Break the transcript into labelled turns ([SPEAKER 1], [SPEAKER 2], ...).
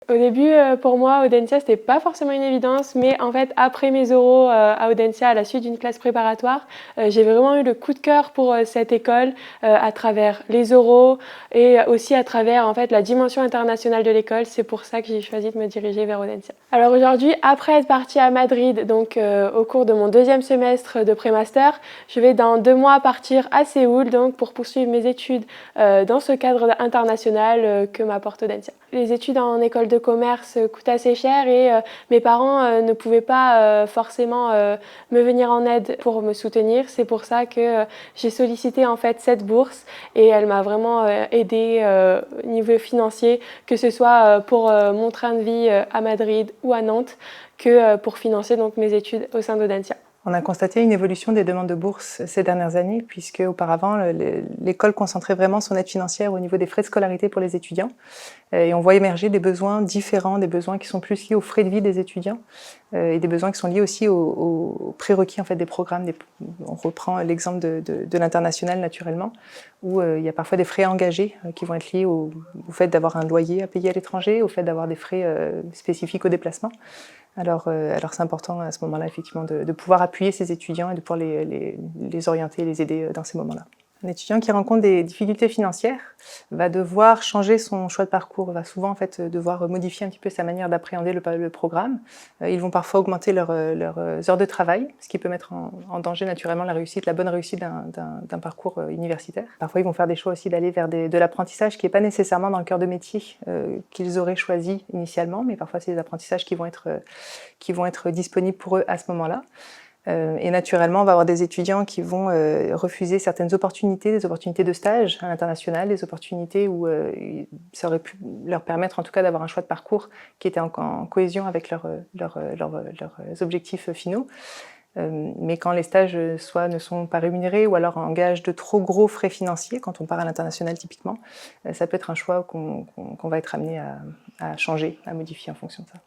[SPEAKER 1] Au début, pour moi, Audencia, c'était pas forcément une évidence, mais en fait, après mes oraux à Audencia, à la suite d'une classe préparatoire, j'ai vraiment eu le coup de cœur pour cette école à travers les oraux et aussi à travers en fait la dimension internationale de l'école. C'est pour ça que j'ai choisi de me diriger vers Audencia. Alors aujourd'hui, après être partie à Madrid, donc au cours de mon deuxième semestre de pré-master, je vais dans 2 mois partir à Séoul donc pour poursuivre mes études dans ce cadre international que m'apporte Audencia. Les études en école de commerce coûtent assez cher et mes parents ne pouvaient pas forcément me venir en aide pour me soutenir. C'est pour ça que j'ai sollicité en fait cette bourse et elle m'a vraiment aidée au niveau financier, que ce soit pour mon train de vie à Madrid ou à Nantes, que pour financer donc mes études au sein d'Audencia.
[SPEAKER 2] On a constaté une évolution des demandes de bourse ces dernières années, puisque auparavant, l'école concentrait vraiment son aide financière au niveau des frais de scolarité pour les étudiants. Et on voit émerger des besoins différents, des besoins qui sont plus liés aux frais de vie des étudiants et des besoins qui sont liés aussi aux prérequis en fait, des programmes. On reprend l'exemple de l'international naturellement, où il y a parfois des frais engagés qui vont être liés au fait d'avoir un loyer à payer à l'étranger, au fait d'avoir des frais spécifiques au déplacement. Alors c'est important à ce moment-là, effectivement, de pouvoir appuyer ces étudiants et de pouvoir les orienter et les aider dans ces moments-là. Un étudiant qui rencontre des difficultés financières va devoir changer son choix de parcours, va souvent en fait, devoir modifier un petit peu sa manière d'appréhender le programme. Ils vont parfois augmenter leurs heures de travail, ce qui peut mettre en danger naturellement la bonne réussite d'un parcours universitaire. Parfois, ils vont faire des choix aussi d'aller vers de l'apprentissage qui n'est pas nécessairement dans le cœur de métier qu'ils auraient choisi initialement, mais parfois c'est des apprentissages qui vont être disponibles pour eux à ce moment-là. Et naturellement, on va avoir des étudiants qui vont refuser certaines opportunités, des opportunités de stage à l'international, des opportunités où ça aurait pu leur permettre en tout cas d'avoir un choix de parcours qui était en cohésion avec leurs objectifs finaux. Mais quand les stages soit ne sont pas rémunérés ou alors engagent de trop gros frais financiers, quand on part à l'international typiquement, ça peut être un choix qu'on va être amené à changer, à modifier en fonction de ça.